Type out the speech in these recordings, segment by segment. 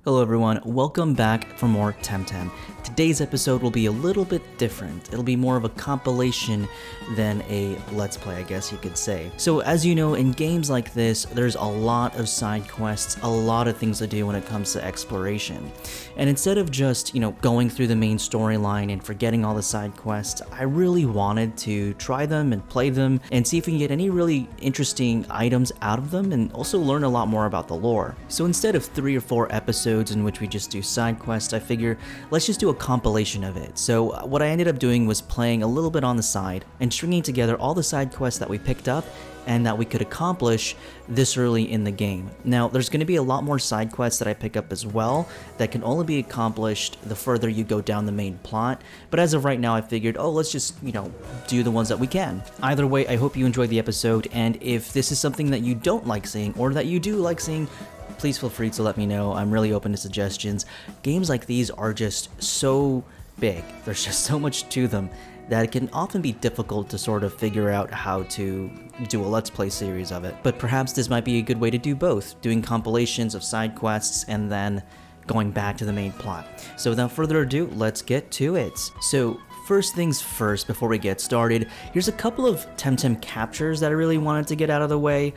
Hello everyone, welcome back for more Temtem. Today's episode will be a little bit different. It'll be more of a compilation than a let's play, I guess you could say. So as you know, in games like this, there's a lot of side quests, a lot of things to do when it comes to exploration. And instead of just, going through the main storyline and forgetting all the side quests, I really wanted to try them and play them and see if we can get any really interesting items out of them and also learn a lot more about the lore. So instead of 3 or 4 episodes in which we just do side quests, I figure let's just do a compilation of it. So what I ended up doing was playing a little bit on the side and stringing together all the side quests that we picked up and that we could accomplish this early in the game. Now, there's going to be a lot more side quests that I pick up as well that can only be accomplished the further you go down the main plot, but as of right now I figured, let's just, do the ones that we can. Either way, I hope you enjoyed the episode, and if this is something that you don't like seeing or that you do like seeing, please feel free to let me know. I'm really open to suggestions. Games like these are just so big. There's just so much to them that it can often be difficult to sort of figure out how to do a Let's Play series of it. But perhaps this might be a good way to do both, doing compilations of side quests and then going back to the main plot. So without further ado, let's get to it. So first things first, before we get started, here's a couple of Temtem captures that I really wanted to get out of the way.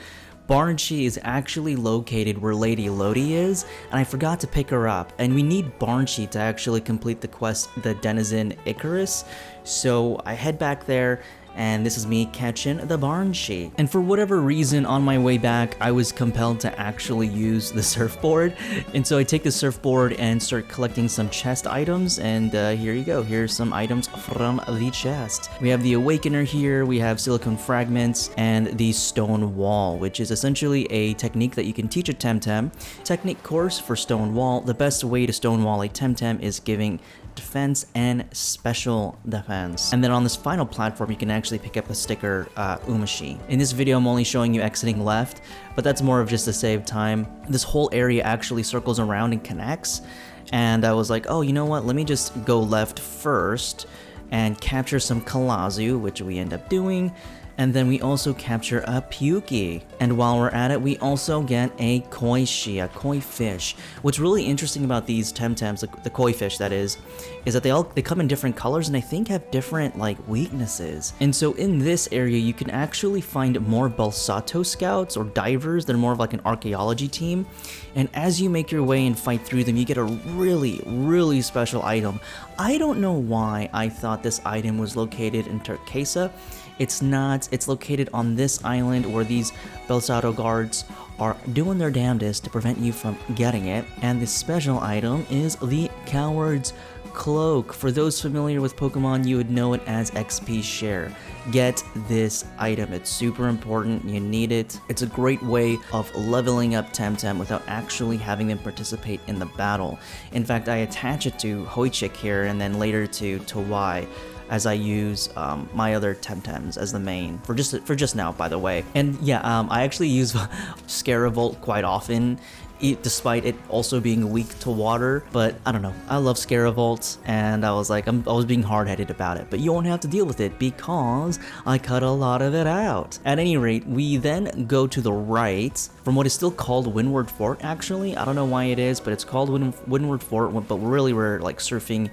Barnshee is actually located where Lady Lodi is, and I forgot to pick her up, and we need Barnshee to actually complete the quest, the Denizan Icarus, so I head back there, and this is me catching the Barnshee. And for whatever reason, on my way back, I was compelled to actually use the surfboard, and so I take the surfboard and start collecting some chest items, and here you go, here's some items from the chest. We have the Awakener here, we have silicone fragments, and the stone wall, which is essentially a technique that you can teach a Temtem. Technique course for stone wall. The best way to stone wall a Temtem is giving defense and special defense. And then on this final platform, you can actually pick up a sticker, Umashi. In this video, I'm only showing you exiting left, but that's more of just to save time. This whole area actually circles around and connects, and I was like, oh, you know what? Let me just go left first and capture some Kalazu, which we end up doing. And then we also capture a Puki. And while we're at it, we also get a Koishi, a koi fish. What's really interesting about these Temtems, the koi fish that is that they come in different colors and I think have different weaknesses. And so in this area, you can actually find more Balsato scouts or divers. They're more of like an archaeology team. And as you make your way and fight through them, you get a really, really special item. I don't know why I thought this item was located in Turquesa. It's not. It's located on this island where these Balsato guards are doing their damnedest to prevent you from getting it. And this special item is the Coward's Cloak. For those familiar with Pokemon, you would know it as XP Share. Get this item. It's super important. You need it. It's a great way of leveling up Temtem without actually having them participate in the battle. In fact, I attach it to Hoichik here and then later to Tawai, as I use my other Temtems as the main, for just now, by the way. And yeah, I actually use Scaravolt quite often, despite it also being weak to water, but I don't know, I love Scaravolt, and I was like, I was being hard-headed about it, but you won't have to deal with it because I cut a lot of it out. At any rate, we then go to the right from what is still called Windward Fort, actually. I don't know why it is, but it's called Windward Fort, but really we're like surfing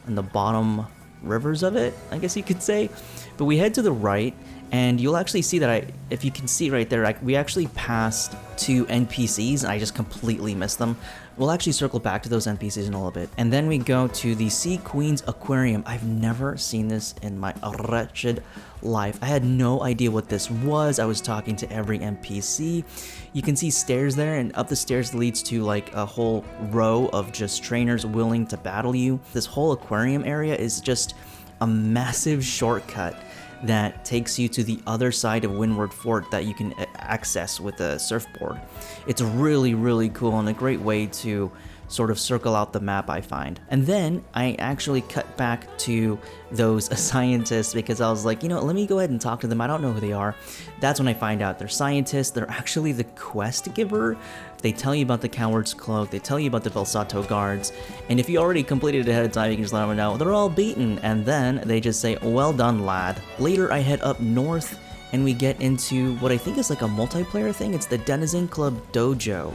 in the bottom rivers of it, I guess you could say. But we head to the right, and you'll actually see that if you can see right there, we actually passed 2 NPCs, and I just completely missed them. We'll actually circle back to those NPCs in a little bit. And then we go to the Sea Queen's Aquarium. I've never seen this in my wretched life. I had no idea what this was. I was talking to every NPC. You can see stairs there, and up the stairs leads to like a whole row of just trainers willing to battle you. This whole aquarium area is just a massive shortcut that takes you to the other side of Windward Fort that you can access with a surfboard. It's really, really cool and a great way to sort of circle out the map, I find. And then I actually cut back to those scientists because I was like, let me go ahead and talk to them. I don't know who they are. That's when I find out they're scientists. They're actually the quest giver. They tell you about the Coward's Cloak. They tell you about the Balsato guards. And if you already completed it ahead of time, you can just let them know they're all beaten. And then they just say, well done, lad. Later, I head up north and we get into what I think is like a multiplayer thing. It's the Denizan Club Dojo.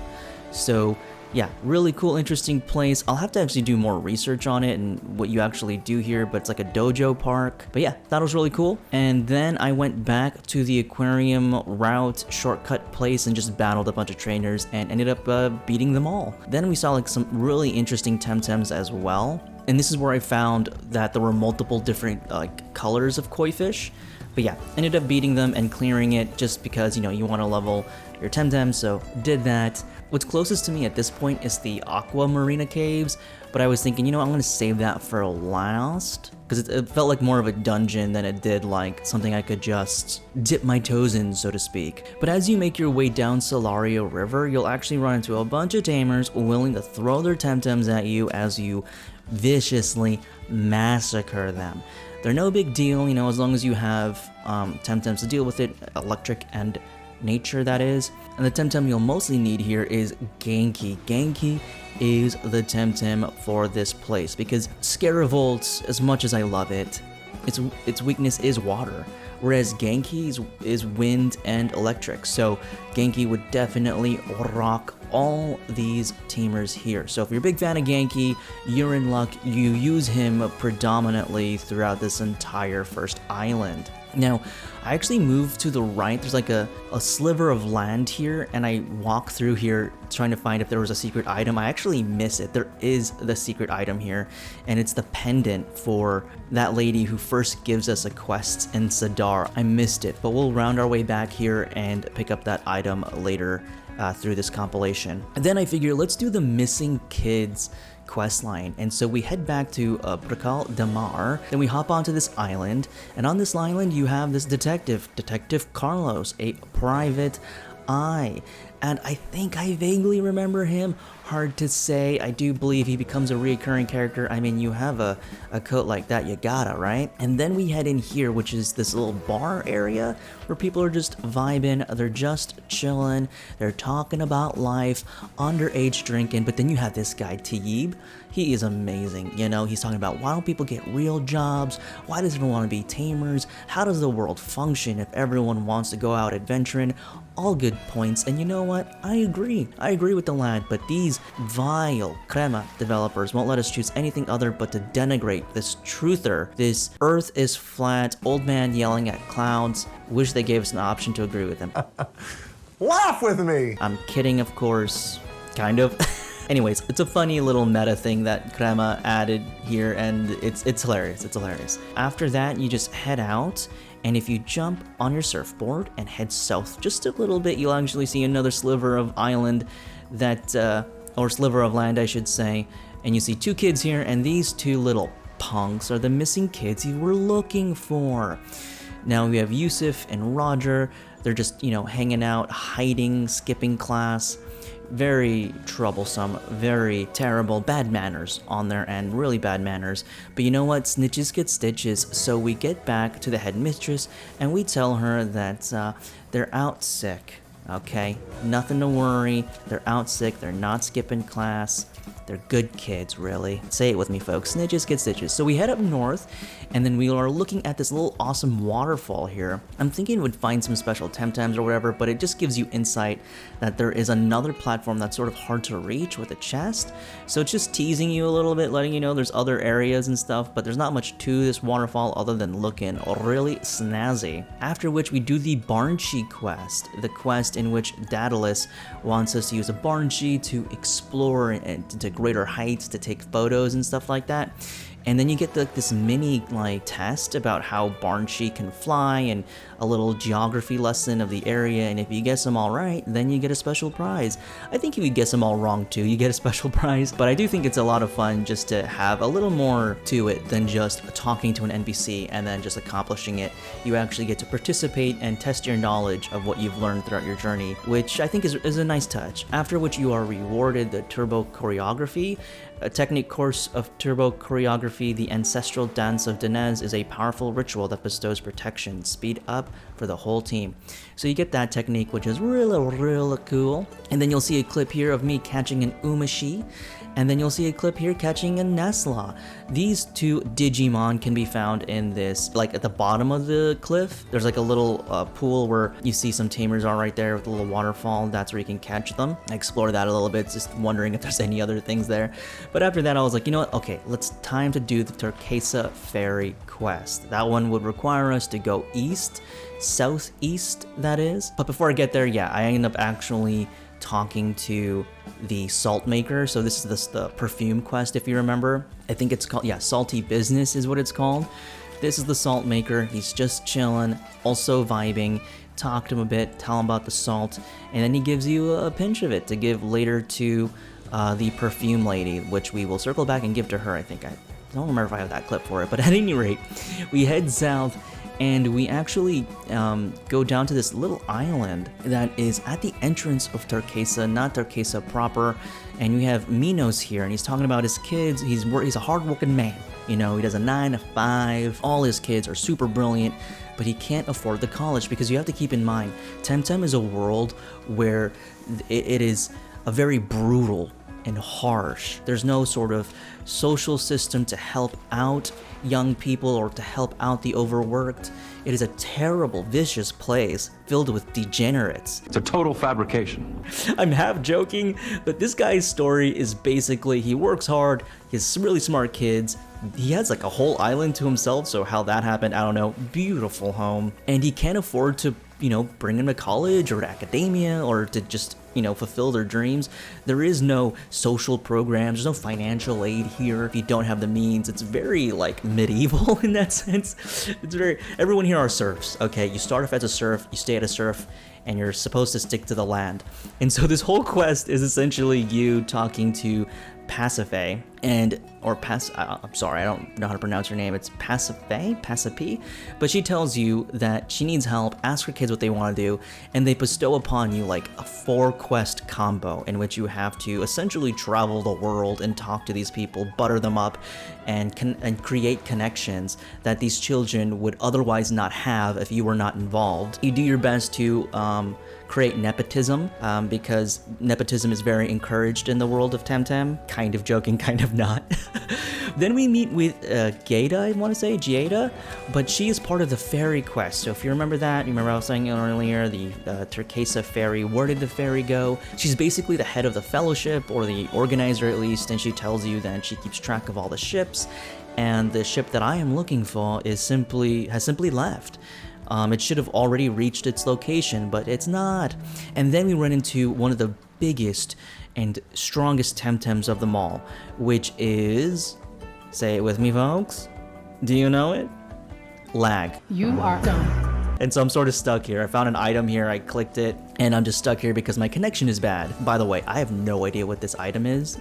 So yeah, really cool, interesting place. I'll have to actually do more research on it and what you actually do here, but it's like a dojo park. But yeah, that was really cool. And then I went back to the aquarium route shortcut place and just battled a bunch of trainers and ended up beating them all. Then we saw like some really interesting Temtems as well. And this is where I found that there were multiple different like colors of koi fish. But yeah, ended up beating them and clearing it just because, you know, you want to level your Temtem, so did that. What's closest to me at this point is the Aguamarina Caves, but I was thinking, you know, I'm going to save that for last, because it felt like more of a dungeon than it did like something I could just dip my toes in, so to speak. But as you make your way down Sillaro River, you'll actually run into a bunch of tamers willing to throw their Temtems at you as you viciously massacre them. They're no big deal, you know, as long as you have Temtems to deal with it, electric and nature that is. And the Temtem you'll mostly need here is Genki. Genki is the Temtem for this place because Scaravolts, as much as I love it, its weakness is water, whereas Genki is wind and electric. So Genki would definitely rock all these tamers here. So if you're a big fan of Genki, you're in luck. You use him predominantly throughout this entire first island. Now, I actually moved to the right. There's like a sliver of land here, and I walk through here trying to find if there was a secret item. I actually miss it. There is the secret item here, and it's the pendant for that lady who first gives us a quest in Sadar. I missed it, but we'll round our way back here and pick up that item later through this compilation. And then I figure let's do the missing kids quest line, and so we head back to Brakal Damar. Then we hop onto this island, and on this island you have this Detective Carlos, a private eye, and I think I vaguely remember him. Hard to say. I do believe he becomes a reoccurring character. I mean, you have a coat like that, you gotta, right? And then we head in here, which is this little bar area where people are just vibing, they're just chilling, they're talking about life, underage drinking. But then you have this guy, Tayyib. He is amazing. You know, he's talking about why don't people get real jobs? Why does everyone want to be tamers? How does the world function if everyone wants to go out adventuring? All good points, and you know what? I agree with the lad, but these vile Crema developers won't let us choose anything other but to denigrate this truther, this earth is flat, old man yelling at clouds. Wish they gave us an option to agree with him. Laugh with me! I'm kidding, of course, kind of. Anyways, it's a funny little meta thing that Crema added here, and it's hilarious, it's hilarious. After that, you just head out, and if you jump on your surfboard and head south just a little bit, you'll actually see another sliver of island that, or sliver of land, I should say, and you see two kids here, and these two little punks are the missing kids you were looking for. Now we have Yusuf and Roger. They're just, you know, hanging out, hiding, skipping class. Very troublesome, very terrible, bad manners on their end, really bad manners. But you know what? Snitches get stitches. So we get back to the headmistress and we tell her that they're out sick. Okay, nothing to worry. They're out sick. They're not skipping class. They're good kids, really. Say it with me, folks. Snitches get stitches. So we head up north, and then we are looking at this little awesome waterfall here. I'm thinking we'd find some special Temtems or whatever, but it just gives you insight that there is another platform that's sort of hard to reach with a chest. So it's just teasing you a little bit, letting you know there's other areas and stuff, but there's not much to this waterfall other than looking really snazzy. After which we do the Barnshee quest, the quest in which Daedalus wants us to use a Barnshee to explore and to greater heights, to take photos and stuff like that. And then you get this mini test about how Barnshee can fly and a little geography lesson of the area, and if you guess them all right, then you get a special prize. I think if you guess them all wrong too, you get a special prize, but I do think it's a lot of fun just to have a little more to it than just talking to an NPC and then just accomplishing it. You actually get to participate and test your knowledge of what you've learned throughout your journey, which I think is a nice touch. After which you are rewarded the Turbo Choreography, a technique course of Turbo Choreography calligraphy, the ancestral dance of Deniz is a powerful ritual that bestows protection, speed up for the whole team. So you get that technique, which is really cool. And then you'll see a clip here of me catching an Umashi, and then you'll see a clip here catching a Nesla. These two Digimon can be found in this, like at the bottom of the cliff. There's like a little pool where you see some tamers are right there with a little waterfall. That's where you can catch them. I explored that a little bit, just wondering if there's any other things there. But after that, I was like, you know what? Okay, time to do the Turquesa Ferry quest. That one would require us to go east, southeast, that is. But before I get there, yeah, I end up actually talking to the salt maker. So this is the perfume quest, if you remember. I think it's called, yeah, Salty Business is what it's called. This is the salt maker. He's just chilling, also vibing. Talk to him a bit, tell him about the salt, and then he gives you a pinch of it to give later to the perfume lady, which we will circle back and give to her. I think I don't remember if I have that clip for it, but at any rate, we head south and we actually go down to this little island that is at the entrance of Turquesa, not Turquesa proper. And we have Minos here, and he's talking about his kids. He's a hardworking man. You know, he does a 9 to 5. All his kids are super brilliant, but he can't afford the college because you have to keep in mind, Temtem is a world where it is a very brutal and harsh. There's no sort of social system to help out young people or to help out the overworked. It is a terrible, vicious place filled with degenerates. It's a total fabrication. I'm half joking, but this guy's story is basically he works hard, he has really smart kids, he has like a whole island to himself, so how that happened, I don't know. Beautiful home. And he can't afford to, you know, bring them to college or to academia or to just, you know, fulfill their dreams. There is no social programs, there's no financial aid here if you don't have the means. It's very like medieval in that sense. It's very, everyone here are serfs, okay? You start off as a serf, you stay at a serf, and you're supposed to stick to the land. And so this whole quest is essentially you talking to Pasiphae, I'm sorry, I don't know how to pronounce her name. It's Pasiphae, but she tells you that she needs help, ask her kids what they want to do, and they bestow upon you like a 4-quest combo in which you have to essentially travel the world and talk to these people, butter them up, and create connections that these children would otherwise not have if you were not involved. You do your best to create nepotism, because nepotism is very encouraged in the world of Temtem. Kind of joking, kind of not. Then we meet with Gaeta, I want to say, Giada, but she is part of the Ferry quest. So if you remember that, you remember I was saying earlier, the Turquesa Ferry, where did the ferry go? She's basically the head of the fellowship, or the organizer at least, and she tells you that she keeps track of all the ships, and the ship that I am looking for has simply left. It should have already reached its location, but it's not. And then we run into one of the biggest and strongest Temtems of them all, which is, say it with me folks, do you know it? Lag. You are done. And so I'm sort of stuck here. I found an item here, I clicked it, and I'm just stuck here because my connection is bad. By the way, I have no idea what this item is.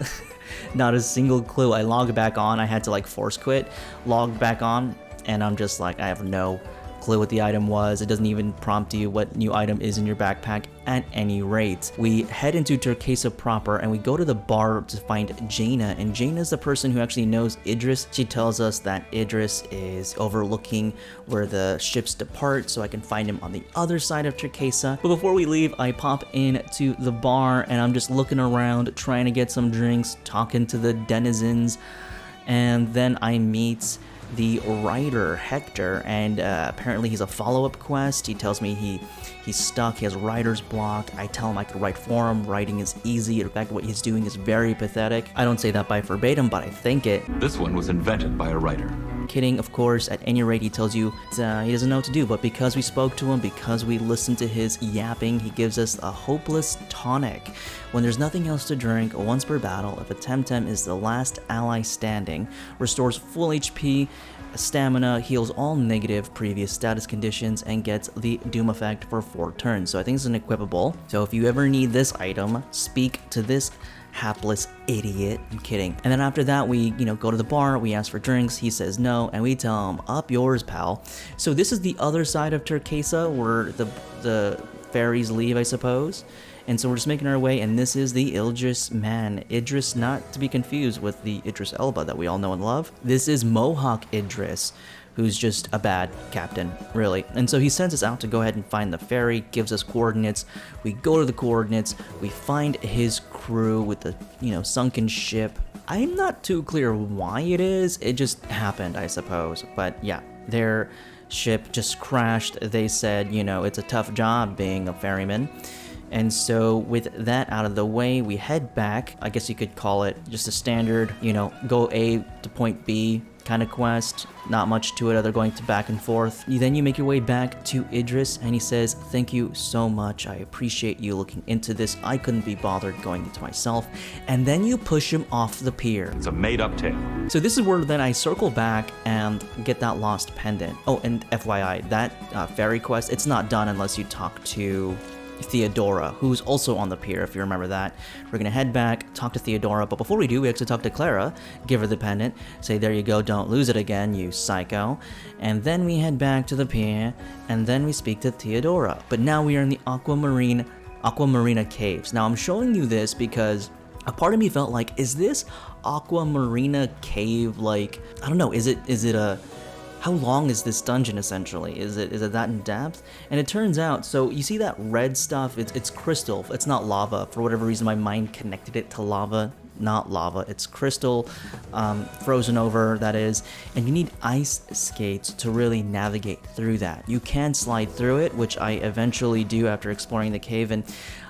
Not a single clue. I logged back on, I had to like force quit, logged back on, and I'm just like, I have no clue what the item was. It doesn't even prompt you what new item is in your backpack at any rate. We head into Turquesa proper and we go to the bar to find Jaina, and Jaina is the person who actually knows Idris. She tells us that Idris is overlooking where the ships depart, so I can find him on the other side of Turquesa. But before we leave, I pop into the bar and I'm just looking around trying to get some drinks, talking to the denizens, and then I meet the writer Hector, and apparently he's a follow-up quest. He tells me he's stuck, he has writer's block. I tell him I could write for him, writing is easy. In fact, what he's doing is very pathetic. I don't say that by verbatim, but I think it. This one was invented by a writer. Kidding, of course. At any rate, he tells you he doesn't know what to do, but because we spoke to him, because we listened to his yapping, he gives us a hopeless tonic. When there's nothing else to drink, once per battle, if a Temtem is the last ally standing, restores full HP, stamina, heals all negative previous status conditions, and gets the doom effect for 4 turns. So I think it's an equipable. So if you ever need this item, speak to this hapless idiot. I'm kidding. And then after that, we, go to the bar, we ask for drinks, he says no, and we tell him, up yours, pal. So this is the other side of Turquesa, where the ferries leave, I suppose. And so we're just making our way, and this is the Idris man. Idris, not to be confused with the Idris Elba that we all know and love. This is Mohawk Idris, who's just a bad captain, really. And so he sends us out to go ahead and find the ferry, gives us coordinates. We go to the coordinates, we find his crew with the, sunken ship. I'm not too clear why it is. It just happened, I suppose. But yeah, their ship just crashed. They said, it's a tough job being a ferryman. And so with that out of the way, we head back. I guess you could call it just a standard, go A to point B kind of quest. Not much to it other going to back and forth. Then you make your way back to Idris, and he says, thank you so much. I appreciate you looking into this. I couldn't be bothered going into myself. And then you push him off the pier. It's a made-up tale. So this is where then I circle back and get that lost pendant. Oh, and FYI, that ferry quest, it's not done unless you talk to Theodora, who's also on the pier, if you remember that. We're gonna head back, talk to Theodora, but before we do, we actually talk to Clara, give her the pendant, say, there you go, don't lose it again, you psycho. And then we head back to the pier, and then we speak to Theodora. But now we are in the Aguamarina Caves. Now I'm showing you this because a part of me felt like, is this Aguamarina Cave, like, I don't know, is it a... How long is this dungeon essentially? Is it that in depth? And it turns out, so you see that red stuff, it's crystal, it's not lava. For whatever reason my mind connected it to lava. Not lava, it's crystal, frozen over, that is, and you need ice skates to really navigate through that. You can slide through it, which I eventually do after exploring the cave, and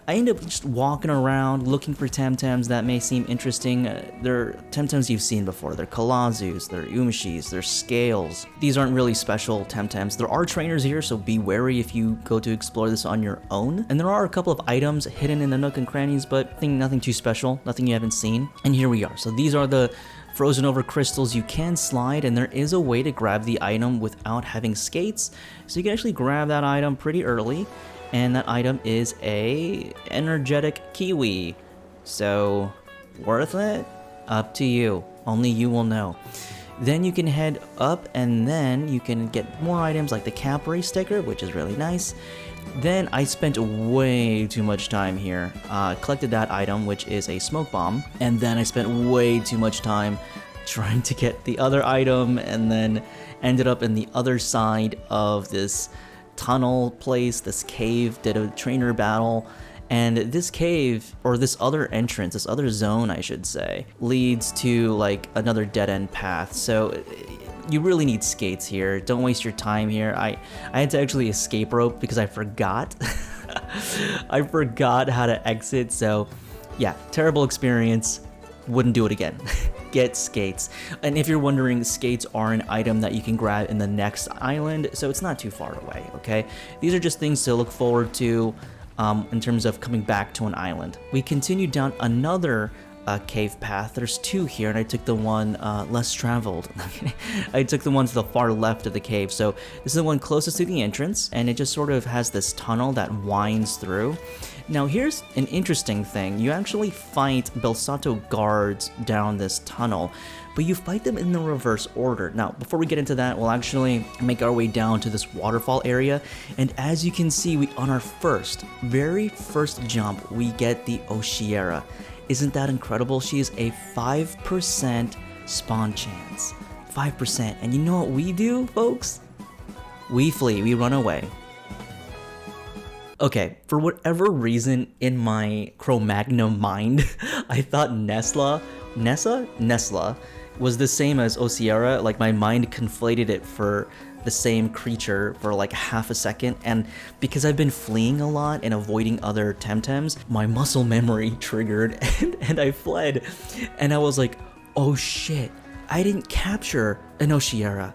I end up just walking around looking for Temtems that may seem interesting. They're Temtems you've seen before. They're Kalazus, they're Umashis, they're Scales. These aren't really special Temtems. There are trainers here, so be wary if you go to explore this on your own. And there are a couple of items hidden in the nook and crannies, but I think nothing too special, nothing you haven't seen. And here we are. So these are the frozen over crystals. You can slide, and there is a way to grab the item without having skates. So you can actually grab that item pretty early. And that item is a energetic kiwi. So, worth it? Up to you. Only you will know. Then you can head up, and then you can get more items like the Capri sticker, which is really nice. Then I spent way too much time here. Collected that item, which is a smoke bomb. And then I spent way too much time trying to get the other item, and then ended up in the other side of this tunnel place, this cave, did a trainer battle, and this cave, or this other entrance, this other zone I should say, leads to like another dead-end path. So you really need skates here. Don't waste your time here. I had to actually escape rope because I forgot. I forgot how to exit, so yeah, terrible experience. Wouldn't do it again. Get skates. And if you're wondering, skates are an item that you can grab in the next island, so it's not too far away, okay? These are just things to look forward to in terms of coming back to an island. We continued down another cave path. There's two here, and I took the one less traveled. I took the one to the far left of the cave. So this is the one closest to the entrance, and it just sort of has this tunnel that winds through. Now here's an interesting thing. You actually fight Belsato guards down this tunnel, but you fight them in the reverse order. Now, before we get into that, we'll actually make our way down to this waterfall area, and as you can see, on our very first jump, we get the Oshiera. Isn't that incredible? She is a 5% spawn chance. 5%. And you know what we do, folks? We flee. We run away. Okay, for whatever reason in my Cro-Magnon mind, I thought Nesla was the same as Oshiera. Like, my mind conflated it for the same creature for like half a second, and because I've been fleeing a lot and avoiding other Temtems, my muscle memory triggered and I fled, and I was like, oh shit, I didn't capture an Oshiera.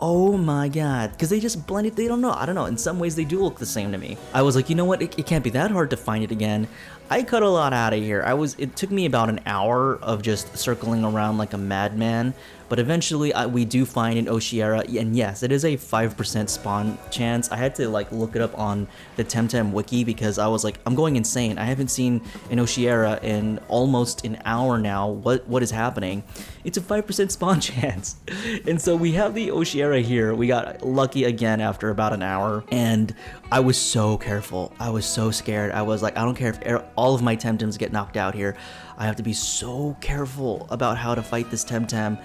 Oh my god, because they just blended, I don't know, in some ways they do look the same to me. I was like, you know what, it can't be that hard to find it again. I cut a lot out of here. It took me about an hour of just circling around like a madman, but eventually we do find an Oshiera, and yes, it is a 5% spawn chance. I had to like look it up on the Temtem wiki because I was like, I'm going insane. I haven't seen an Oshiera in almost an hour now. What is happening? It's a 5% spawn chance. And so we have the Oshiera here. We got lucky again after about an hour, and I was so careful. I was so scared. I was like, I don't care if all of my Temtems get knocked out here. I have to be so careful about how to fight this Temtem.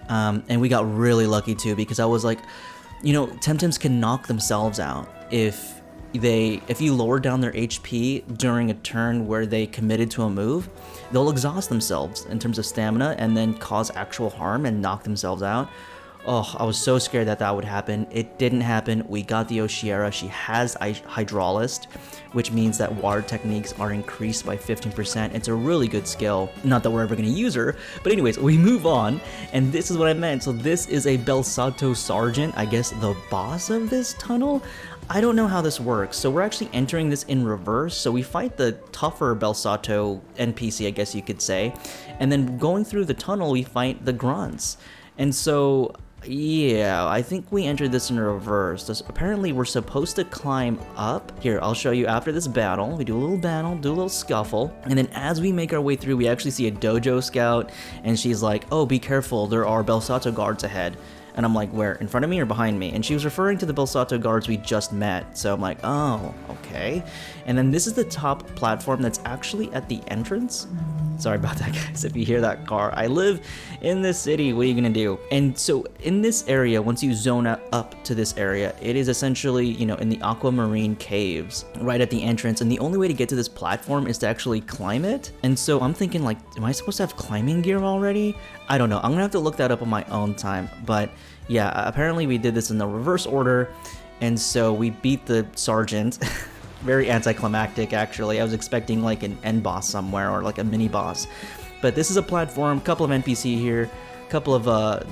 And we got really lucky too, because I was like, you know, Temtems can knock themselves out if you lower down their HP during a turn where they committed to a move. They'll exhaust themselves in terms of stamina and then cause actual harm and knock themselves out. Oh, I was so scared that that would happen. It didn't happen. We got the Oshiera. She has Hydraulist, which means that water techniques are increased by 15%. It's a really good skill. Not that we're ever going to use her, but anyways, we move on, and this is what I meant. So this is a Belsato Sergeant, I guess the boss of this tunnel? I don't know how this works. So we're actually entering this in reverse. So we fight the tougher Belsato NPC, I guess you could say, and then going through the tunnel, we fight the grunts. And so yeah, I think we entered this in reverse. Apparently, we're supposed to climb up. Here, I'll show you after this battle. We do a little battle, do a little scuffle, and then as we make our way through, we actually see a dojo scout, and she's like, oh, be careful, there are Belsato guards ahead. And I'm like, where? In front of me or behind me? And she was referring to the Belsato guards we just met. So I'm like, oh, okay. And then this is the top platform that's actually at the entrance. Sorry about that, guys, if you hear that car. I live in this city, what are you gonna do? And so in this area, once you zone up to this area, it is essentially, you know, in the Aguamarina Caves, right at the entrance. And the only way to get to this platform is to actually climb it. And so I'm thinking like, am I supposed to have climbing gear already? I don't know, I'm gonna have to look that up on my own time. But yeah, apparently we did this in the reverse order. And so we beat the sergeant. Very anticlimactic, actually. I was expecting like an end boss somewhere or like a mini boss. But this is a platform, couple of NPC here, couple of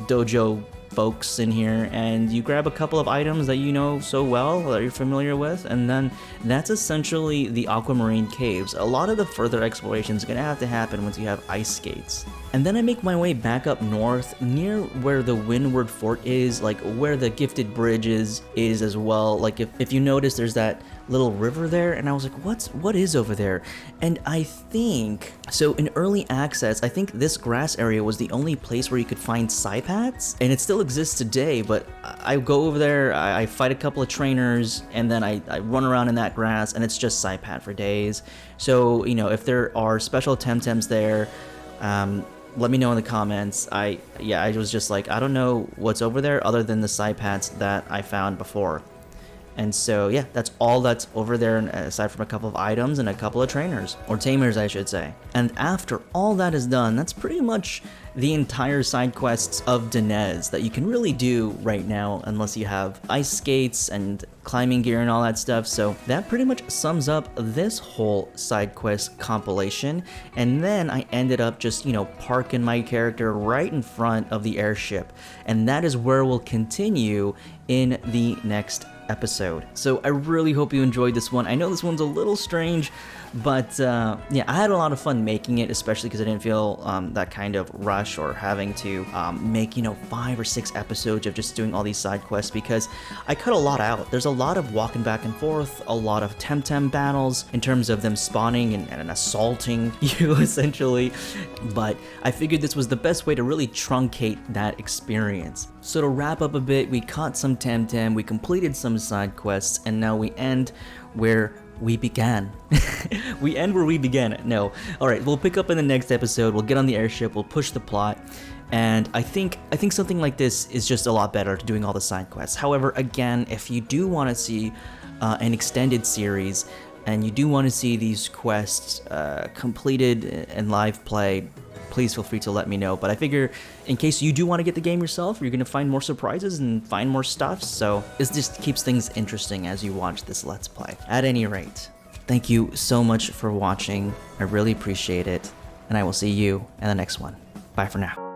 dojo folks in here, and you grab a couple of items that you know so well, that you're familiar with, and then that's essentially the Aquamarina Caves. A lot of the further exploration is going to have to happen once you have ice skates. And then I make my way back up north, near where the Windward Fort is, like where the Gifted Bridge is as well. Like if you notice, there's that little river there, and I was like, what is over there? And I think, so in early access, I think this grass area was the only place where you could find Saipats, and it still exists today, but I go over there, I fight a couple of trainers, and then I run around in that grass, and it's just Saipat for days. So, you know, if there are special Temtems there, let me know in the comments. I was just like, I don't know what's over there other than the Saipats that I found before. And so, yeah, that's all that's over there, aside from a couple of items and a couple of trainers, or tamers, I should say. And after all that is done, that's pretty much the entire side quests of Deniz that you can really do right now, unless you have ice skates and climbing gear and all that stuff. So that pretty much sums up this whole side quest compilation. And then I ended up just, you know, parking my character right in front of the airship. And that is where we'll continue in the next episode. So I really hope you enjoyed this one. I know this one's a little strange, but yeah, I had a lot of fun making it, especially because I didn't feel that kind of rush or having to make, you know, 5 or 6 episodes of just doing all these side quests, because I cut a lot out. There's a lot of walking back and forth, a lot of Temtem battles in terms of them spawning and assaulting you essentially, but I figured this was the best way to really truncate that experience. So to wrap up a bit, we caught some Temtem, we completed some side quests, and now we end where we began. We end where we began. No. Alright, we'll pick up in the next episode, we'll get on the airship, we'll push the plot, and I think something like this is just a lot better to doing all the side quests. However, again, if you do want to see an extended series, and you do want to see these quests completed in live play, please feel free to let me know. But I figure in case you do want to get the game yourself, you're going to find more surprises and find more stuff, so it just keeps things interesting as you watch this Let's Play. At any rate, thank you so much for watching. I really appreciate it, and I will see you in the next one. Bye for now.